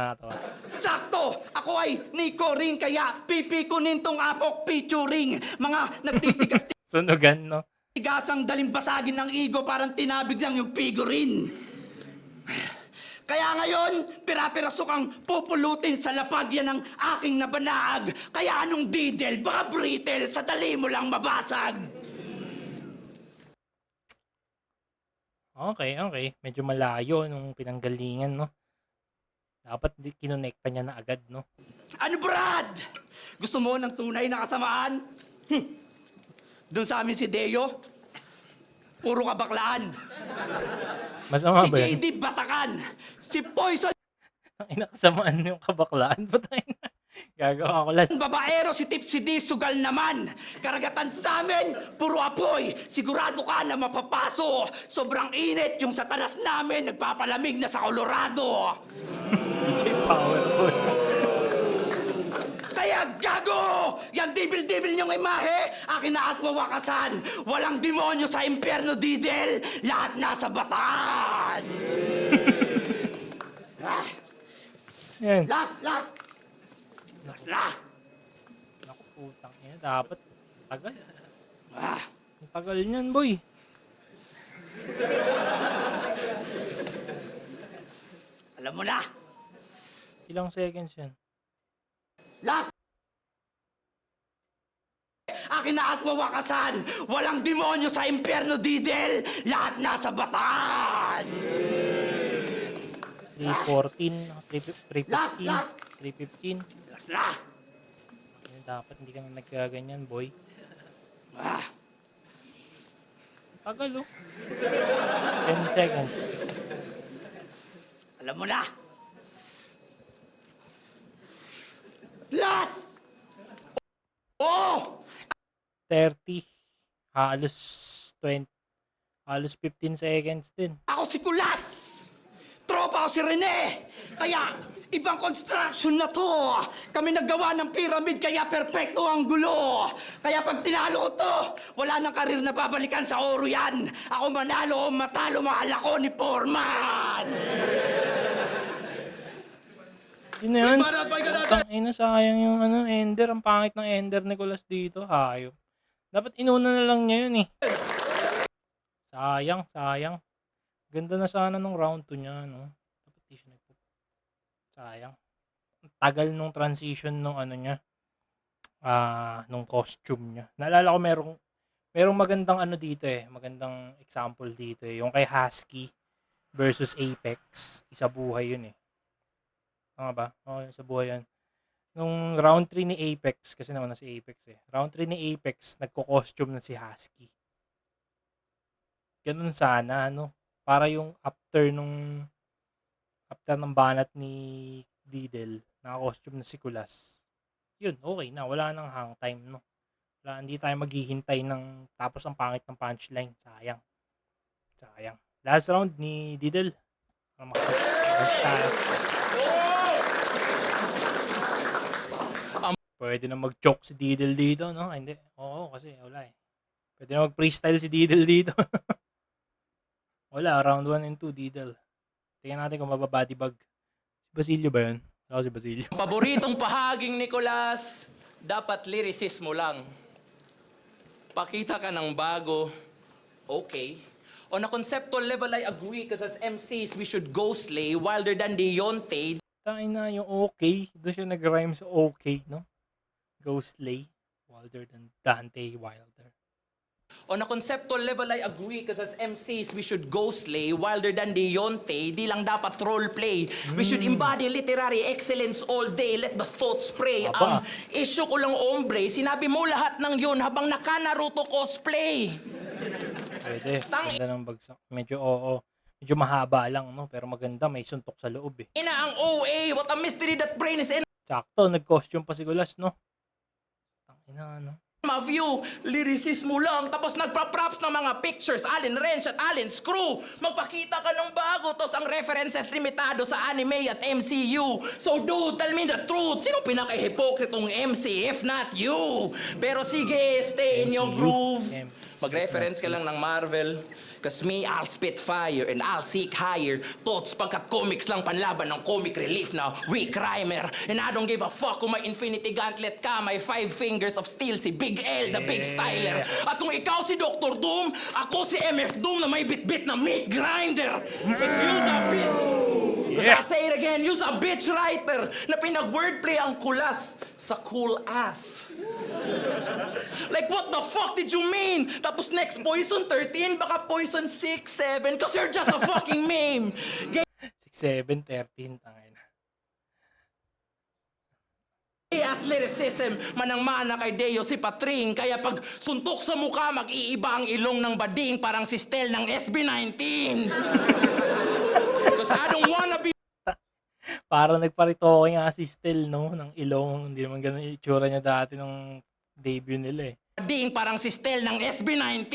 Sakto! Ako ay Nico Ring, kaya pipikunin tong apok featuring. Mga nagtitigas-tigas Sunugan, no? ang dalimbasagin ng ego, parang tinabig lang yung figurine. Kaya ngayon, pira-piraso kang pupulutin sa lapag yan ng aking nabanaag. Kaya anong didel, baka brittle, sa dali mo lang mabasag. Okay. Medyo malayo nung pinanggalingan, no? Dapat kinonekta niya na agad, no? Ano Brad? Gusto mo ng tunay na kasamaan? Doon sa amin si Deo, puro kabaklaan. Masama Si ba yun? JD Batakan, si Poison Ang inakasamaan yung kabaklaan. Patay na. Gagawa ko last. Babaero, si Tipsy D, sugal naman. Karagatan sa amin, puro apoy. Sigurado ka na mapapaso. Sobrang init yung satanas namin, nagpapalamig na sa Colorado. DJ Powerful. Kaya gago! Yan dibil-dibil niyong imahe, akin na at wawakasan. Walang demonyo sa impyerno, Didel. Lahat nasa bataan. Yan. Last na. Naku, putang ina. Dapat. Tagal. Ah, Ang tagal niyan, boy. alam mo na. Ilang seconds yan? Last! Akin na at wawakasan! Walang demonyo sa impyerno, Didel! Lahat nasa bataan! 3:14, 3:15, Last. 3:15. Last na! Yan, dapat hindi ka na nagkaganyan, boy. Ah, Tagal, oh. 10 seconds. alam mo na! Last! Oh! 30. Halos 20. Halos 15 seconds din. Ako si Kulas! Tropa ko si Rene! Kaya, ibang construction na to! Kami naggawa ng pyramid, kaya perpekto ang gulo! Kaya pag tinalo ko to, wala nang karir na babalikan sa oro yan! Ako manalo o matalo, mahal ako ni Foreman! Yun na yun. Banat, bye ka natin! Tangina, sayang yung ender. Ang pangit ng ender ni Nicolas dito. Hayop. Dapat inuna na lang niya yun eh. Sayang. Ganda na sana nung round 2 niya, no? Dapat di siya Sayang. Tagal nung transition nung ano niya, nung costume niya. Naalala ko merong magandang ano dito eh, magandang example dito eh, yung kay Husky versus Apex. Isa buhay yun eh. Tama ba? Oo, isa buhay yun. Nung round 3 ni Apex, kasi naman na si Apex eh. Round 3 ni Apex, nagko-costume na si Husky. Ganun sana, ano? Para yung after ng banat ni Didel, naka-costume na si Kulas. Yun, okay na. Wala nang hang time, no? Wala, hindi tayo maghihintay ng tapos ang pangit ng punchline. Sayang. Sayang. Last round ni Didel. Pwede na mag-choke si Didel dito, no? Hindi. Oo, kasi wala eh. Pwede na mag-freestyle si Didel dito. Wala, round 1 and 2, Didel. Tingnan natin kung mababody bag. Si Basilio ba yun? Wala si Basilio. Paboritong pahaging Nicolas, dapat lyricismo lang. Pakita ka ng bago, okay. On a conceptual level, I agree, because as MCs, we should go slay wilder than Deontay. Tain na yung okay. Doon siya nag-rhyme sa okay, no? Go slay. Wilder than Dante Wilder. On a conceptual level, I agree, because as MCs, we should go slay wilder than Deontay. Di lang dapat role play. We should embody literary excellence all day. Let the thoughts spray. Aba. Ang issue ko lang, ombre, sinabi mo lahat ng yun habang naka-Naruto cosplay. Pwede. Ganda ng bagsak. Medyo oo. Medyo mahaba lang, no? Pero maganda. May suntok sa loob, eh. Ina ang OA, what a mystery that brain is in Sakto. Nag-costume pa si Gulas, no? Tangina, no? my view. Lyricismo lang, tapos nagpa-props ng mga pictures, Allen Wrench at Allen Screw. Magpakita ka ng bago, tapos ang references limitado sa anime at MCU. So dude, tell me the truth. Sino pinaka-hipokritong MC if not you? Pero sige, stay in your MCU. groove. MCU. Mag-reference ka lang ng Marvel. Cause me, I'll spit fire and I'll seek higher. Thoughts pagkat comics lang panlaban ng comic relief na weak rhymer. And I don't give a fuck kung may infinity gauntlet ka, may 5 fingers of steel si Big L, the big styler. At kung ikaw si Dr. Doom, ako si MF Doom na may bit-bit na meat grinder. Cause use a bitch. Yeah. I'll say it again, use a bitch writer na pinag-wordplay ang kulas sa cool ass. Like, what the fuck did you mean? Tapos next, Poison 13, baka Poison 6, 7, cause you're just a fucking meme. 6, 7, 13, tangin. As lyricism, manang-mana kay Deo si Patring. Kaya pag suntok sa mukha, mag-iiba ang ilong ng bading, parang si Stel ng SB19. Cause I don't wanna be Parang nagparitoke nga si Stel, no? Ng ilong. Hindi naman ganun yung itsura niya dati nung debut nila, eh. bading, parang si Stel ng SB19.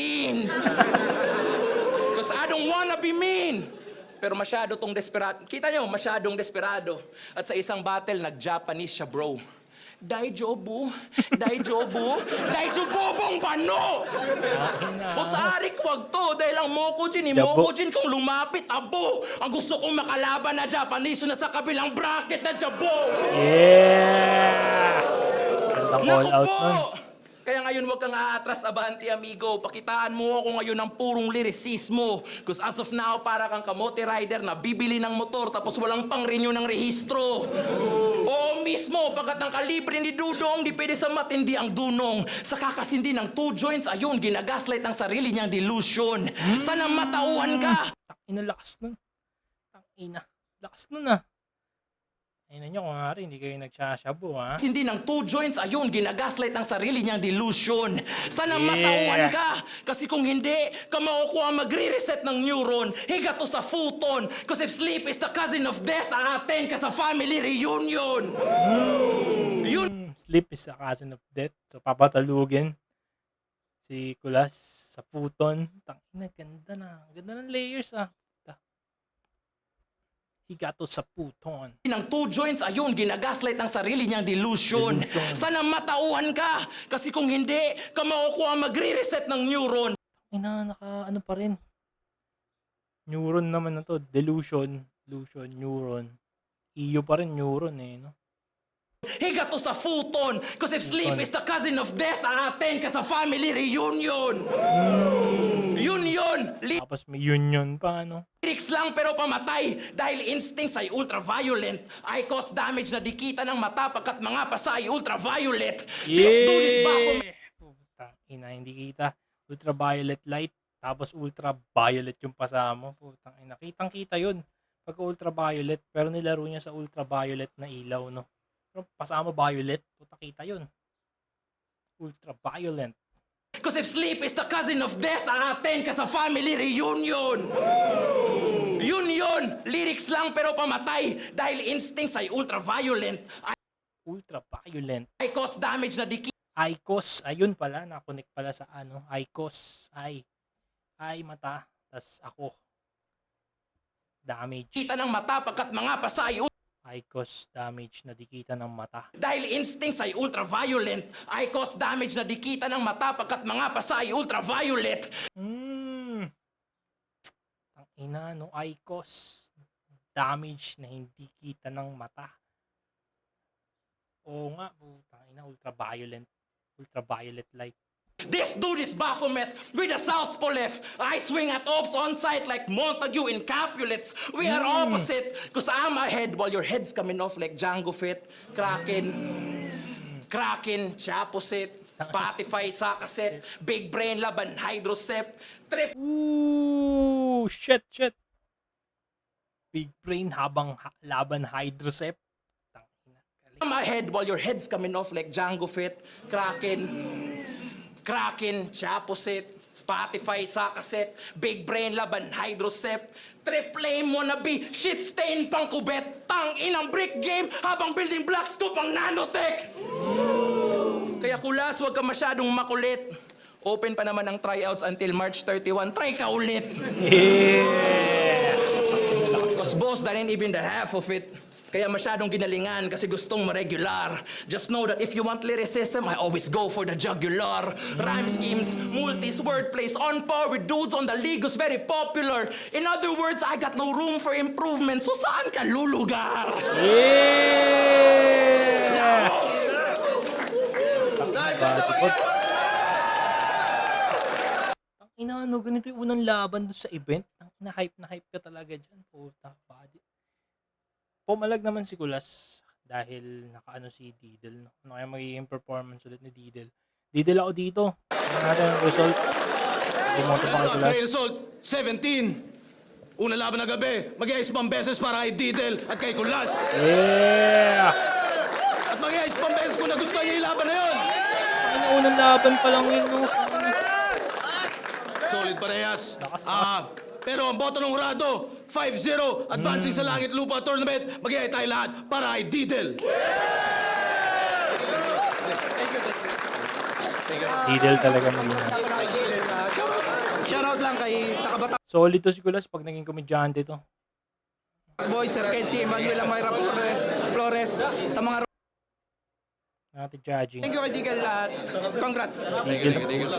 Cause I don't wanna be mean. Pero masyado tong desperado. Kita nyo, masyadong desperado. At sa isang battle, nag-Japanese siya, bro. Daijobu, Daijobu, Daijobobong bano! Boss Arik, wag to. Dahil ang Mokujin, Mokujin kung lumapit, abo. Ang gusto kong makalaban na Japanese na sa kabilang bracket na Jabo. Yeah! Gandang call Naku out po! nun. Kaya ngayon wag kang aatras, abante amigo. Pakitaan mo ako ngayon ng purong lyricismo. Cause as of now, para kang kamote rider na bibili ng motor tapos walang pang-renew ng rehistro. Oo mismo, pagkat ng kalibre ni Dudong, di pwede sa matindi ang dunong. Sa kakasindi ng 2 joints, ayun, ginagaslight ang sarili niyang delusion. Sana matauhan ka. Tangina, lakas nun. Tangina, lakas nun, ah. Ayun nyo, kung nga rin, hindi kayo nagsashabu, ha? Hindi ng 2 joints, ayun, ginagaslight ang sarili niyang delusion. Sana Yeah. matauhan ka. Kasi kung hindi, ka makukuha magre-reset ng neuron. Higa to sa futon. Because if sleep is the cousin of death, a-attend ka sa family reunion. Yun. Sleep is a cousin of death. So, papatalugin si Kulas sa futon. Tangina, ganda na. Ganda ng layers, ah. Higato sa futon. ng 2 joints, ayun, ginagaslight ang sarili niyang delusion. Sana matauhan ka. Kasi kung hindi, ka makukuha magre-reset ng neuron. Ina, ano pa rin. Neuron naman na to. Delusion, neuron. Iyo pa rin neuron, eh, no? Higa to sa futon. Because if sleep is the cousin of death, a-attend ka sa family reunion. Yun. Tapos may union pa, no? Lyrics lang pero pamatay dahil instincts ay ultraviolet. I cause damage na di kita ng mata pagkat mga pasa ay ultraviolet. This dude is Baphomet. Putang ina, hindi kita. Ultraviolet light, tapos ultraviolet yung pasa mo. Putang ina, kitang-kita yun. Pag ultraviolet, pero nilaro niya sa ultraviolet na ilaw, no? Pero pasa mo violet, putang kita yun. Ultraviolet. Cause if sleep is the cousin of death, a-attend ka sa family reunion. Yun yun! Lyrics lang pero pamatay dahil instincts ay ultraviolet. Ultraviolet. I cause damage na di ICOS, ayun pala, nakonect pala sa ano, ICOS, ay mata, tas ako, damage, kita ng mata pagkat mga pasa ay ICOS, damage na di kita ng mata, dahil instincts ay ultraviolet. I cause damage na di kita ng mata pagkat mga pasa ay ultraviolet. ang ina, no, ICOS, damage na hindi kita ng mata, oo nga, putang ina, ultraviolet light. This dude is Baphomet with a southpaw left. I swing at ops on sight like Montague in Capulets. We are opposite, cause I'm ahead while your head's coming off like Django Fett. Kraken, Chaposet, Spotify, Sakaset, Big Brain, Laban, Hydrocep, Trip. Ooh, shit. Big brain habang laban hydrocep. Tangina, galing. I'm ahead while your head's coming off like Django Fett. Kraken, Chaposet, Spotify, Sakaset, Big Brain, Laban, Hydrocep, Triple wannabe, shit stain, pang kubet, tang inang brick game, habang building blocks ko pang nanotech. Kaya kulas, wag ka masyadong makulit. Open pa naman ang tryouts until March 31. Try ka ulit. Yeah! Cause boss, that ain't even the half of it. Kaya masyadong ginalingan kasi gustong ma-regular. Just know that if you want lyricism, I always go for the jugular. Rhyme schemes, multis, wordplays, on par with dudes on the league who's very popular. In other words, I got no room for improvement. So saan ka lulugar? Yeah! Ina, ano, ganito yung unang laban doon sa event. Hype na hype ka talaga dyan. Puta, body. Pumalag naman si Kulas dahil nakaano si Didel. No? Ano kaya magiging performance ulit ni Didel? Didel ako dito. Ano natin ang result? Bumoto pa kay Ito, Kulas. Grey Result, 17. Una laban ng gabi, mag-iayos pang beses para kay Didel at kay Kulas. Yeah! At mag-iayos pang beses kung nagustuhan niya yung laban na yun. Ano, unang laban pa lang yun, no? Solid parehas. Lakas. Pero ang boto ng hurado, 5-0, advancing sa Langit Lupa Tournament, mag-iayos tayo lahat para kay Didel. Didel talaga mag Shoutout lang kay sa kabataan solid to si Kulas pag naging komedyante to. boy, Sir Kenzie Emmanuel Amayra Flores, sa mga Natin judging. thank you kay Digel lahat. Congrats. Thank you.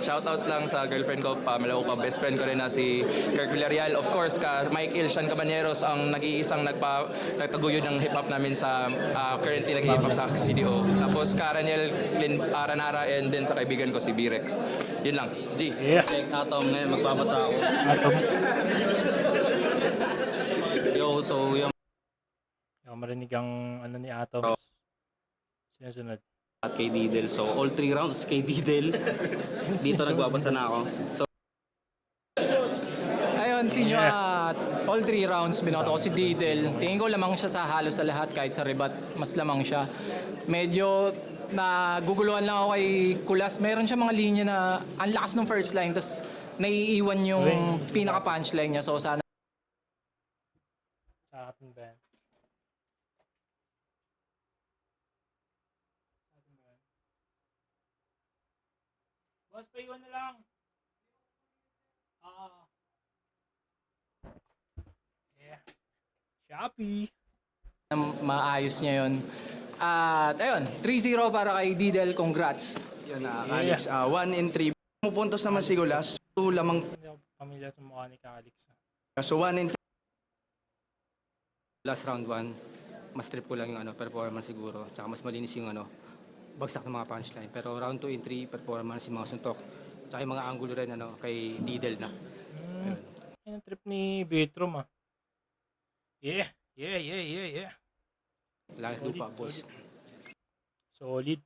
Shoutouts lang sa girlfriend ko, Pamela Upa, best friend ko rin na si Kirk Villarreal. Of course, Mike Ilshan Cabaneros, ang nag-iisang nagtaguyod ng hip-hop namin sa currently nag-hip-hop sa CDO. Tapos Karaniel, Lin Aranara, and din sa kaibigan ko si B-Rex. Yun lang. G. Yeah. Atom ngayon, magbabasa ako. Atom. So yung Yung marinig ang ano ni Atom. Sinusunod. at kay Didel. So all 3 rounds kay Didel. Dito nagbabasa na ako. So Ayun, sinyo at all 3 rounds binoto ko si Didel. Tingin ko lamang siya sa halos sa lahat kahit sa rebat, mas lamang siya. Medyo naguguluhan lang ako kay Kulas. Meron siya mga linya na ang lakas ng first line tapos naiiwan yung pinaka-punchline niya. So sana Sa atin ba yan? Boss, paiwan na lang. Yeah. Shopee. maayos niya yun. At ayun, 3-0 para kay Didel. Congrats. Yun na, Alex. 1-3. Pupuntos naman si Gulas. Lamang. Hindi ako pamilyar sa mukha ni Calix. So 1-3. last round 1, mas trip ko lang yung performance siguro. Tsaka mas malinis yung bagsak ng mga punchline. Pero round 2 and 3, performance yung mga suntok. Tsaka yung mga angulo rin kay Didel na. Ayun ang trip ni Betrom ah. Yeah. Langit lupa, boys. Solid.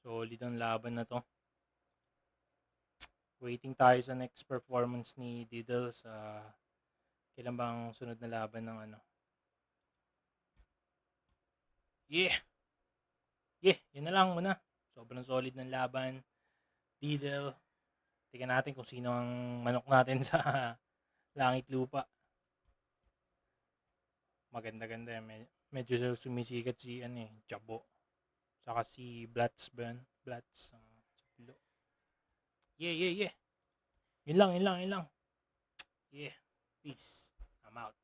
Solid ang laban na to. Waiting tayo sa next performance ni Diddle sa kailan bang sunod na laban ng ano. Yeah, yun na lang muna. Sobrang solid ng laban. Diddle. Tingnan natin kung sino ang manok natin sa langit lupa. Maganda-ganda yan. Medyo sumisikat si Jabo. Saka si Blatz ba yan? Blatz. Sa pilo. Yeah. Yun lang. Yeah. Peace. I'm out.